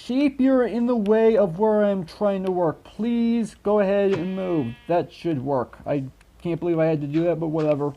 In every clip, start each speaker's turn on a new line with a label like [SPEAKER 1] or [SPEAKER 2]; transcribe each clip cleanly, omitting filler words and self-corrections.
[SPEAKER 1] sheep, you're in the way of where I'm trying to work. Please go ahead and move. That should work. I can't believe I had to do that, but whatever.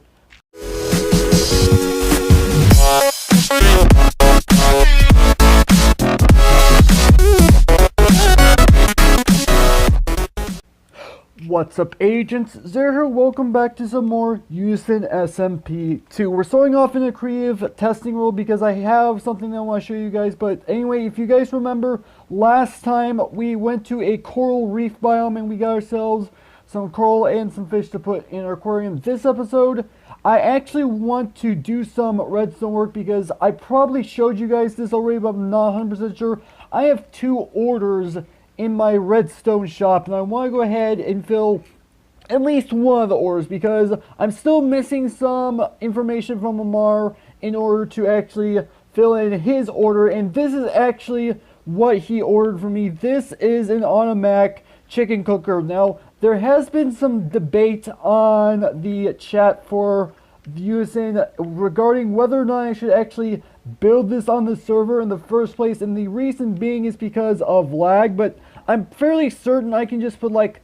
[SPEAKER 1] What's up, agents? Zer here. Welcome back to some more Unison SMP 2. We're starting off in a creative testing role because I have something that I want to show you guys. But anyway, if you guys remember, last time we went to a coral reef biome and we got ourselves some coral and some fish to put in our aquarium. This episode, I actually want to do some redstone work because I probably showed you guys this already, but I'm not 100% sure. I have 2 orders in my redstone shop, and I want to go ahead and fill at least one of the orders because I'm still missing some information from Amar in order to actually fill in his order. And this is actually what he ordered for me. This is an automatic chicken cooker. Now, there has been some debate on the chat for Unison regarding whether or not I should actually build this on the server in the first place, and the reason being is because of lag. But I'm fairly certain I can just put like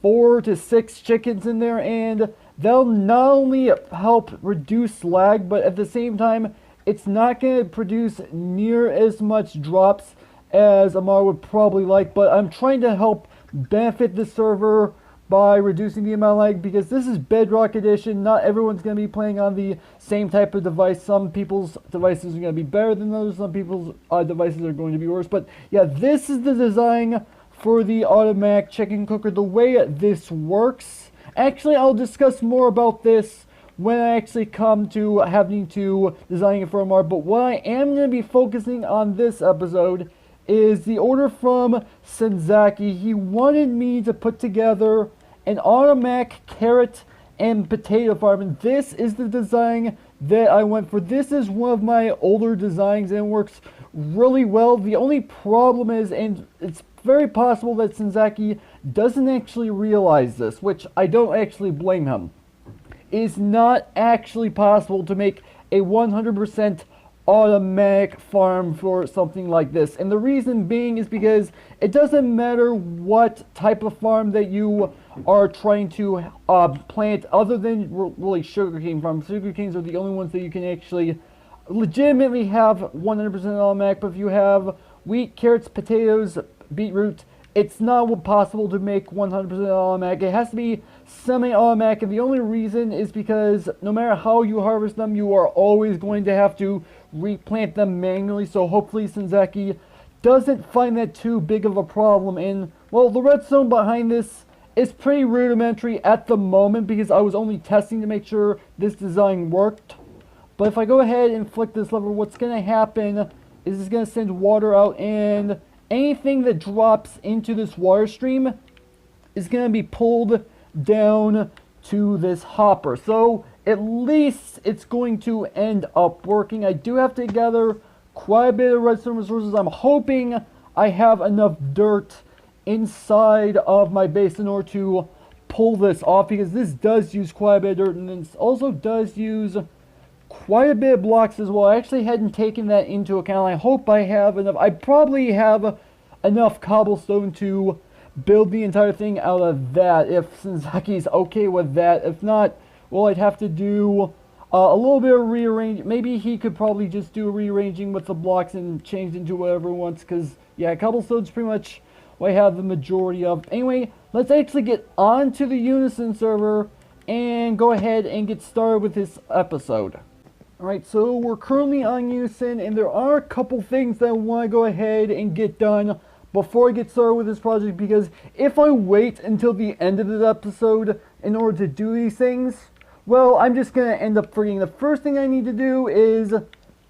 [SPEAKER 1] 4 to 6 chickens in there, and they'll not only help reduce lag, but at the same time it's not going to produce near as much drops as Amar would probably like. But I'm trying to help benefit the server by reducing the amount of lag, because this is Bedrock Edition. Not everyone's going to be playing on the same type of device. Some people's devices are going to be better than others. Some people's devices are going to be worse. But yeah, this is the design for the automatic chicken cooker. The way this works, actually I'll discuss more about this when I actually come to having to design it for Amar. But what I am going to be focusing on this episode is the order from Senzaki. He wanted me to put together an automatic carrot and potato farm, and this is the design that I went for. This is one of my older designs and it works really well. The only problem is, and it's very possible that Senzaki doesn't actually realize this, which I don't actually blame him, it's not actually possible to make a 100% automatic farm for something like this. And the reason being is because it doesn't matter what type of farm that you are trying to plant, other than really sugarcane farms. Sugar canes are the only ones that you can actually legitimately have 100% automatic. But if you have wheat, carrots, potatoes, beetroot, it's not possible to make 100% automatic. It has to be semi-automatic, and the only reason is because no matter how you harvest them, you are always going to have to replant them manually. So hopefully Senzaki doesn't find that too big of a problem. And well, the redstone behind this is pretty rudimentary at the moment because I was only testing to make sure this design worked. But if I go ahead and flick this lever, what's going to happen is it's going to send water out, and anything that drops into this water stream is going to be pulled down to this hopper. So at least it's going to end up working. I do have to gather quite a bit of redstone resources. I'm hoping I have enough dirt inside of my base in order to pull this off, because this does use quite a bit of dirt, and this also does use quite a bit of blocks as well. I actually hadn't taken that into account. I hope I have enough. I probably have enough cobblestone to build the entire thing out of that, if Senzaki's okay with that. If not, well, I'd have to do a little bit of rearranging. Maybe he could probably just do rearranging with the blocks and change into whatever he wants, because yeah, cobblestone's pretty much what I have the majority of. Anyway, let's actually get on to the Unison server and go ahead and get started with this episode. Alright, so we're currently on Unison, and there are a couple things that I want to go ahead and get done before I get started with this project, because if I wait until the end of this episode in order to do these things, well, I'm just going to end up forgetting. The first thing I need to do is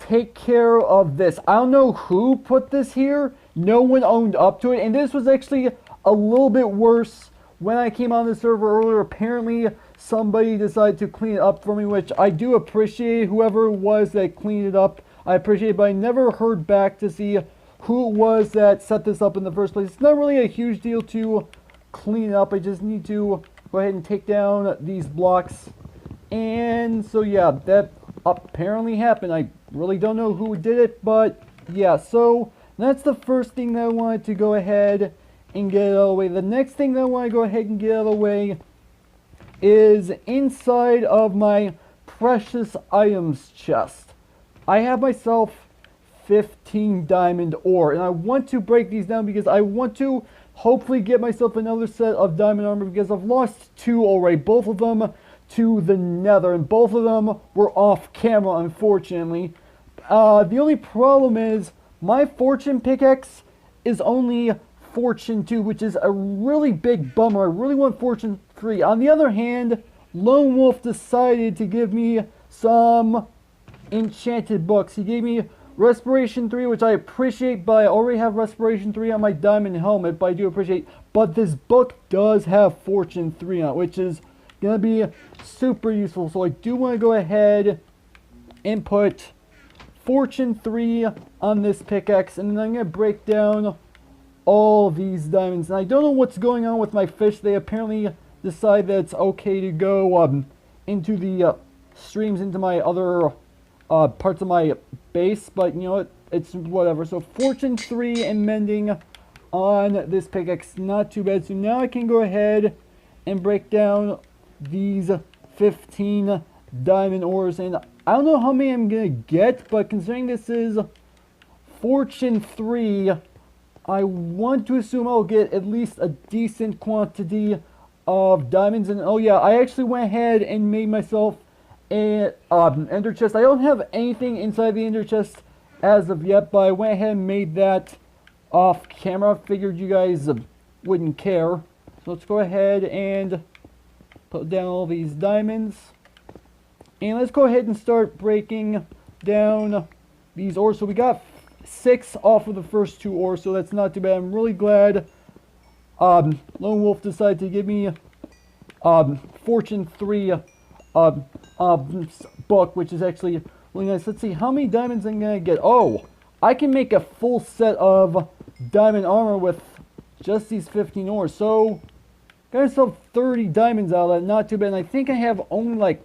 [SPEAKER 1] take care of this. I don't know who put this here. No one owned up to it, and this was actually a little bit worse when I came on the server earlier. Apparently somebody decided to clean it up for me, which I do appreciate. Whoever it was that cleaned it up, I appreciate it, but I never heard back to see who it was that set this up in the first place. It's not really a huge deal to clean it up. I just need to go ahead and take down these blocks. And so yeah, that apparently happened. I really don't know who did it, but yeah. So That's the first thing that I wanted to go ahead and get out of the way. The next thing that I want to go ahead and get out of the way is inside of my precious items chest. I have myself 15 diamond ore, and I want to break these down because I want to hopefully get myself another set of diamond armor, because I've lost 2 already, both of them to the nether, and both of them were off camera, unfortunately. The only problem is my fortune pickaxe is only fortune 2, which is a really big bummer. I really want fortune 3. On the other hand, Lone Wolf decided to give me some enchanted books. He gave me Respiration 3, which I appreciate, but I already have Respiration 3 on my diamond helmet, but I do appreciate. But this book does have Fortune 3 on it, which is going to be super useful. So I do want to go ahead and put Fortune 3 on this pickaxe, and then I'm going to break down all these diamonds. And I don't know what's going on with my fish. They apparently decide that it's okay to go into the streams, into my other parts of my base, but you know what, it's whatever. So Fortune 3 and mending on this pickaxe, not too bad. So now I can go ahead and break down these 15 diamond ores, and I don't know how many I'm gonna get, but considering this is Fortune 3, I want to assume I'll get at least a decent quantity of diamonds. And oh yeah, I actually went ahead and made myself an ender chest. I don't have anything inside the ender chest as of yet, but I went ahead and made that off camera. Figured you guys wouldn't care. So let's go ahead and put down all these diamonds. And let's go ahead and start breaking down these ores. So we got 6 off of the first 2 ores, so that's not too bad. I'm really glad Lone Wolf decided to give me Fortune 3 book, which is actually really nice. Let's see how many diamonds I'm gonna get. Oh, I can make a full set of diamond armor with just these 15 ores. So got myself 30 diamonds out of that. Not too bad. And I think I have only like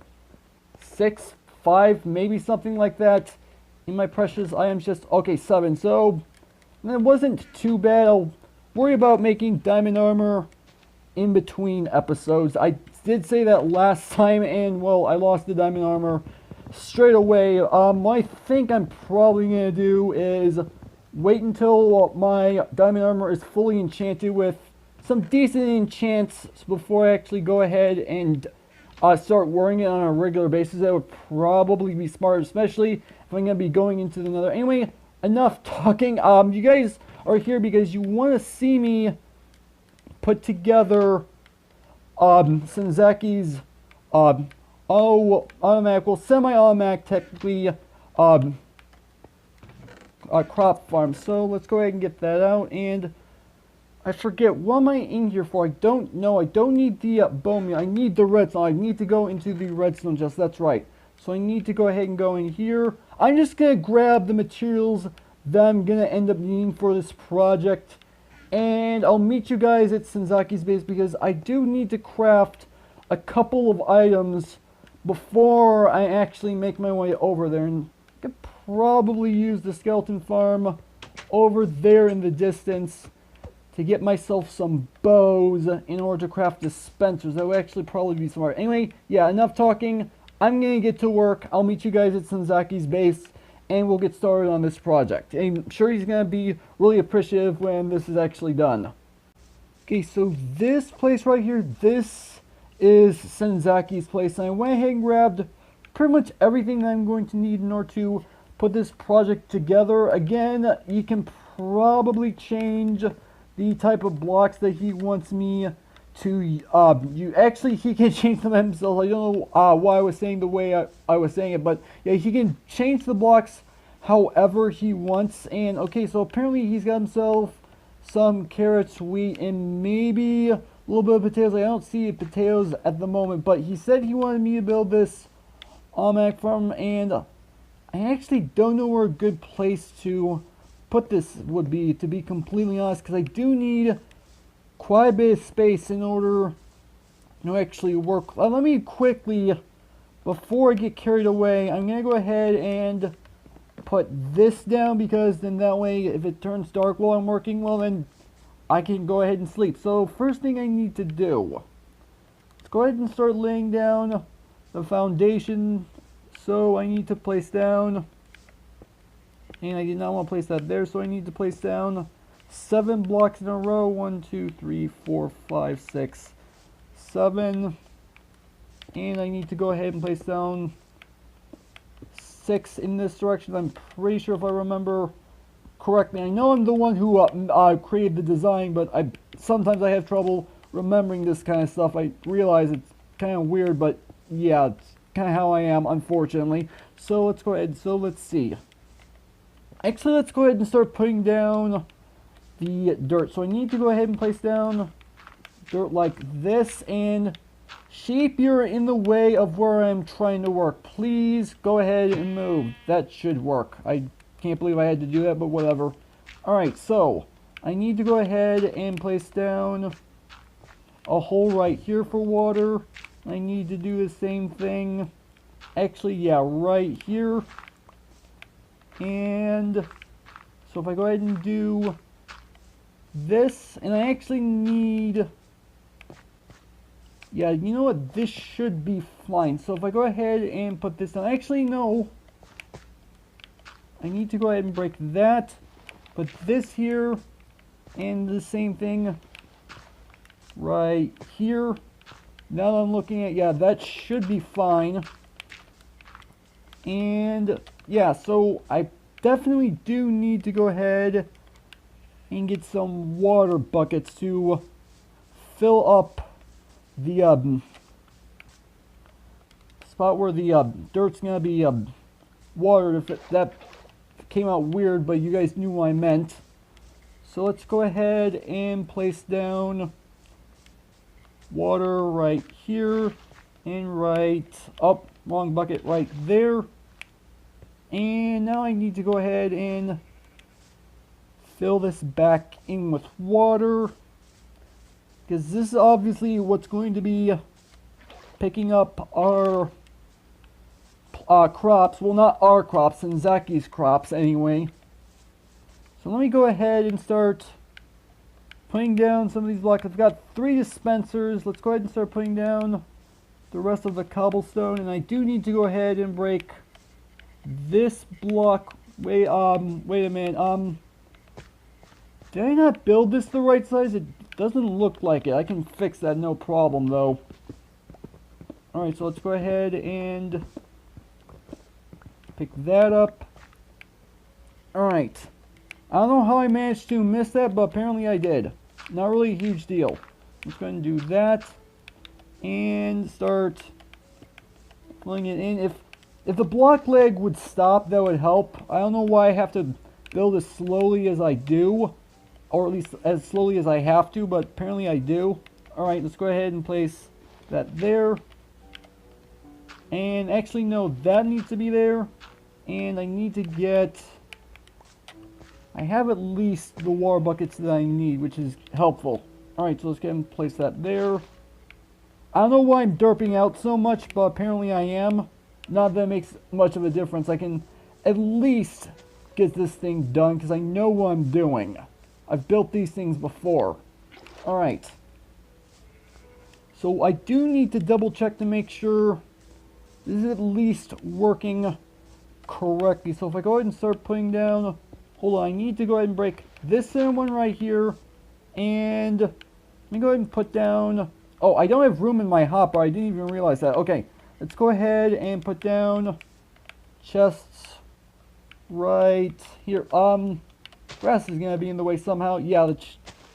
[SPEAKER 1] 6, 5, maybe something like that in my precious items. Just okay, 7. So it wasn't too bad. I'll worry about making diamond armor in between episodes. I did say that last time, and well, I lost the diamond armor straight away. What I think I'm probably gonna do is wait until my diamond armor is fully enchanted with some decent enchants before I actually go ahead and start wearing it on a regular basis. That would probably be smart, especially if I'm gonna be going into the nether. Anyway, enough talking. You guys are here because you want to see me put together Senzaki's automatic, well, semi-automatic technically crop farm. So let's go ahead and get that out. And I forget, what am I in here for? I don't know. I don't need the bone meal. I need the redstone. I need to go into the redstone chest. That's right. So I need to go ahead and go in here. I'm just going to grab the materials that I'm going to end up needing for this project. And I'll meet you guys at Senzaki's base because I do need to craft a couple of items before I actually make my way over there. And I could probably use the skeleton farm over there in the distance to get myself some bows in order to craft dispensers. That would actually probably be smart. Anyway, yeah, enough talking. I'm going to get to work. I'll meet you guys at Senzaki's base, and we'll get started on this project. And I'm sure he's going to be really appreciative when this is actually done. Okay, so this place right here, this is Senzaki's place. And I went ahead and grabbed pretty much everything that I'm going to need in order to put this project together. Again, you can probably change the type of blocks that he wants me to actually, he can change them himself. I don't know why I was saying the way I was saying it, but yeah, he can change the blocks however he wants. And okay, so apparently he's got himself some carrots, wheat, and maybe a little bit of potatoes. I don't see potatoes at the moment, but he said he wanted me to build this automatic farm, and I actually don't know where a good place to put this would be, to be completely honest, because I do need quite a bit of space in order to actually work. Let me quickly, before I get carried away, I'm going to go ahead and put this down, because then that way if it turns dark while I'm working, well then I can go ahead and sleep. So first thing I need to do, let's go ahead and start laying down the foundation. So I need to place down, and I did not want to place that there, so I need to place down 7 blocks in a row. 1, 2, 3, 4, 5, 6, 7. And I need to go ahead and place down 6 in this direction. I'm pretty sure if I remember correctly. I know I'm the one who created the design, but sometimes I have trouble remembering this kind of stuff. I realize it's kind of weird, but yeah, it's kind of how I am, unfortunately. So let's go ahead. So let's see. Actually, let's go ahead and start putting down the dirt. So I need to go ahead and place down dirt like this, and sheep, you're in the way of where I'm trying to work. Please go ahead and move. That should work. I can't believe I had to do that, but whatever. Alright, so I need to go ahead and place down a hole right here for water. I need to do the same thing. Actually, yeah, right here. And so if I go ahead and do this, and I actually need, yeah, you know what, this should be fine. So if I go ahead and put this down, actually no, I need to go ahead and break that, put this here, and the same thing right here. Now that I'm looking at, yeah, that should be fine. And yeah, so I definitely do need to go ahead and get some water buckets to fill up the spot where the dirt's gonna be watered. If that came out weird, but you guys knew what I meant. So let's go ahead and place down water right here and right up, wrong bucket, right there. And now I need to go ahead and fill this back in with water, because this is obviously what's going to be picking up our crops. Well, not our crops, Senzaki's crops anyway. So let me go ahead and start putting down some of these blocks. I've got 3 dispensers. Let's go ahead and start putting down the rest of the cobblestone. And I do need to go ahead and break this block. Wait a minute. Did I not build this the right size? It doesn't look like it. I can fix that, no problem though. Alright, so let's go ahead and pick that up. Alright. I don't know how I managed to miss that, but apparently I did. Not really a huge deal. Let's go ahead and do that. And start filling it in. If the block leg would stop, that would help. I don't know why I have to build as slowly as I do. Or at least as slowly as I have to, but apparently I do. Alright, let's go ahead and place that there. And actually, no, that needs to be there. And I need to get... I have at least the water buckets that I need, which is helpful. Alright, so let's go ahead and place that there. I don't know why I'm derping out so much, but apparently I am. Not that it makes much of a difference. I can at least get this thing done, because I know what I'm doing. I've built these things before. Alright. So I do need to double check to make sure this is at least working correctly. So if I go ahead and start putting down... Hold on, I need to go ahead and break this one right here. And let me go ahead and put down... Oh, I don't have room in my hopper. I didn't even realize that. Okay, let's go ahead and put down chests right here. Grass is going to be in the way somehow. Yeah, the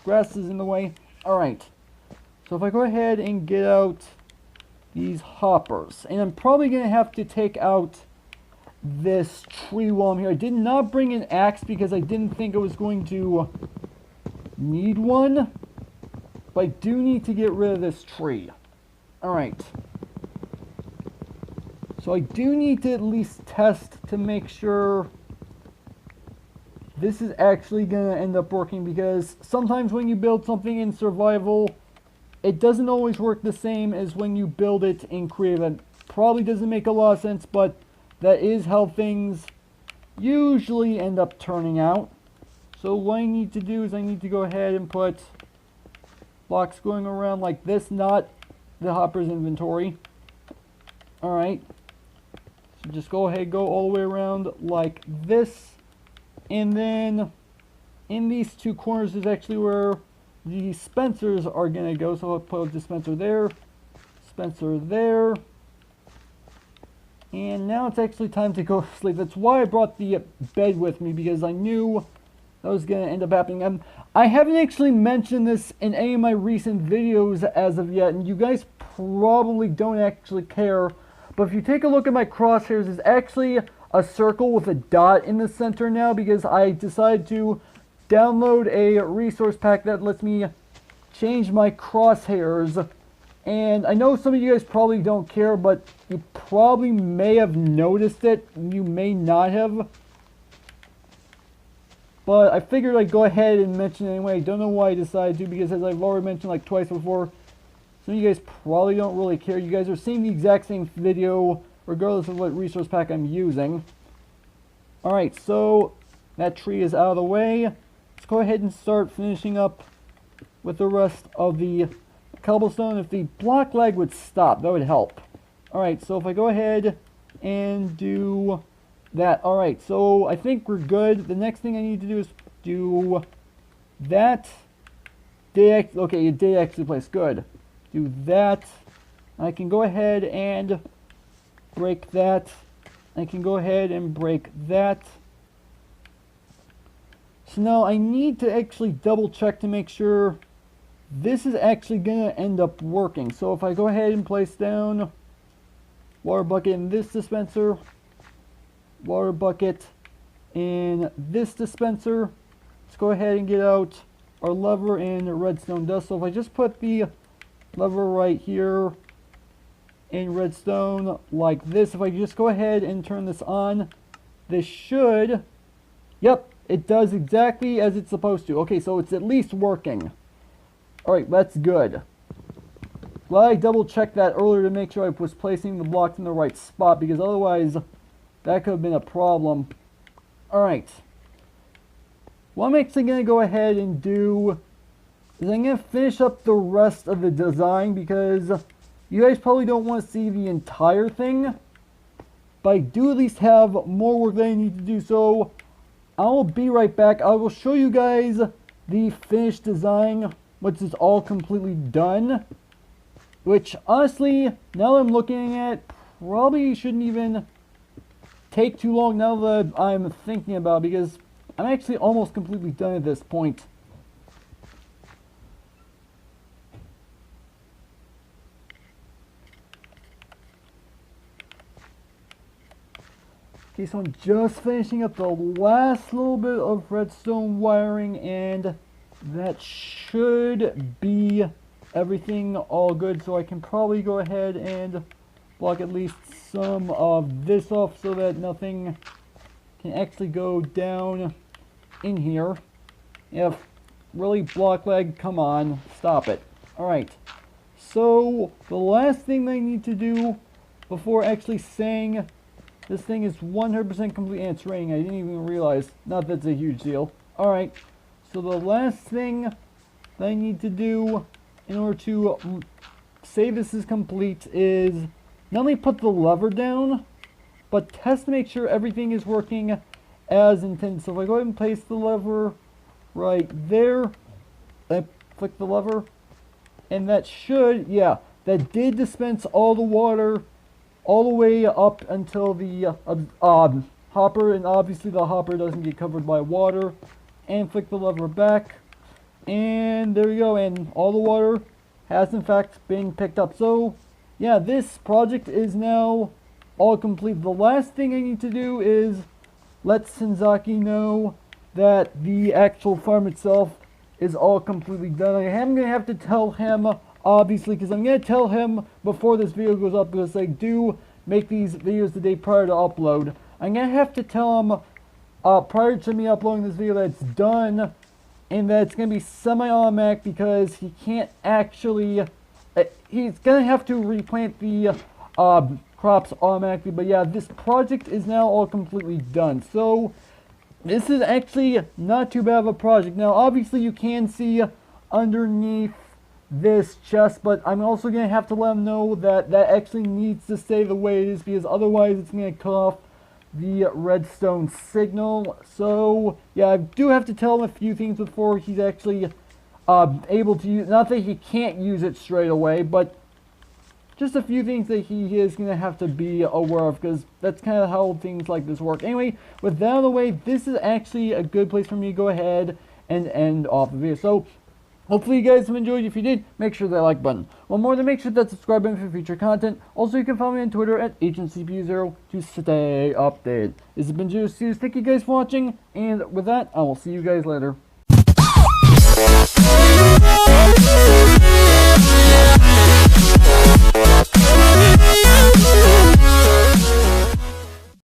[SPEAKER 1] grass is in the way. Alright. So if I go ahead and get out these hoppers. And I'm probably going to have to take out this tree while I'm here. I did not bring an axe because I didn't think I was going to need one. But I do need to get rid of this tree. Alright. So I do need to at least test to make sure this is actually going to end up working, because sometimes when you build something in survival, it doesn't always work the same as when you build it in creative. That probably doesn't make a lot of sense, but that is how things usually end up turning out. So what I need to do is I need to go ahead and put blocks going around like this, not the hopper's inventory. Alright. So just go ahead, go all the way around like this. And then in these two corners is actually where the dispensers are going to go. So I'll put a dispenser there, dispenser there. And now it's actually time to go to sleep. That's why I brought the bed with me, because I knew that was going to end up happening. I haven't actually mentioned this in any of my recent videos as of yet, and you guys probably don't actually care. But if you take a look at my crosshairs, it's actually a circle with a dot in the center now, because I decided to download a resource pack that lets me change my crosshairs. And I know some of you guys probably don't care, but you probably may have noticed it. You may not have. But I figured I'd go ahead and mention it anyway. I don't know why I decided to, because as I've already mentioned like twice before, some of you guys probably don't really care. You guys are seeing the exact same video regardless of what resource pack I'm using. Alright, so that tree is out of the way. Let's go ahead and start finishing up with the rest of the cobblestone. If the block lag would stop, that would help. Alright, so if I go ahead and do that. Alright, so I think we're good. The next thing I need to do is do that. Okay, it did actually place. Good. Do that. I can go ahead and break that. I can go ahead and break that. So now I need to actually double check to make sure this is actually going to end up working. So if I go ahead and place down water bucket in this dispenser, water bucket in this dispenser, let's go ahead and get out our lever in redstone dust. So if I just put the lever right here in redstone like this, if I just go ahead and turn this on, this should, yep, it does exactly as it's supposed to. Okay, so it's at least working. Alright, that's good. Well, I double checked that earlier to make sure I was placing the blocks in the right spot, because otherwise that could have been a problem. Alright. What I'm actually going to go ahead and do is I'm going to finish up the rest of the design, because you guys probably don't want to see the entire thing. But I do at least have more work that I need to do, so I'll be right back. I will show you guys the finished design, which is all completely done. Which, honestly, now that I'm looking at it, probably shouldn't even take too long now that I'm thinking about it, because I'm actually almost completely done at this point. Okay, so I'm just finishing up the last little bit of redstone wiring, and that should be everything all good. So I can probably go ahead and block at least some of this off so that nothing can actually go down in here. If really block lag, come on, stop it. Alright, so the last thing I need to do before actually saying this thing is 100% complete, and it's raining, I didn't even realize, not that it's a huge deal. Alright, so the last thing that I need to do in order to say this is complete is not only put the lever down, but test to make sure everything is working as intended. So if I go ahead and place the lever right there, I click the lever, and that should, yeah, that did dispense all the water all the way up until the hopper, and obviously the hopper doesn't get covered by water. And flick the lever back, and there we go, and all the water has in fact been picked up. So yeah, this project is now all complete. The last thing I need to do is let Senzaki know that the actual farm itself is all completely done. I am going to have to tell him, obviously, because I'm going to tell him before this video goes up, because I do make these videos the day prior to upload. I'm going to have to tell him prior to me uploading this video that it's done, and that it's going to be semi-automatic, because he can't actually, he's going to have to replant the crops automatically. But yeah, this project is now all completely done. So this is actually not too bad of a project. Now, obviously, you can see underneath this chest, but I'm also going to have to let them know that that actually needs to stay the way it is, because otherwise it's going to cut off the redstone signal. So, yeah, I do have to tell him a few things before he's actually able to use, not that he can't use it straight away, but just a few things that he is going to have to be aware of, because that's kind of how things like this work. Anyway, with that out of the way, this is actually a good place for me to go ahead and end off the video. So, hopefully you guys have enjoyed. If you did, make sure that like button. One more, to make sure that subscribe button for future content. Also, you can follow me on Twitter at AgentCPU0 to stay updated. This has been Juice. Thank you guys for watching, and with that, I will see you guys later.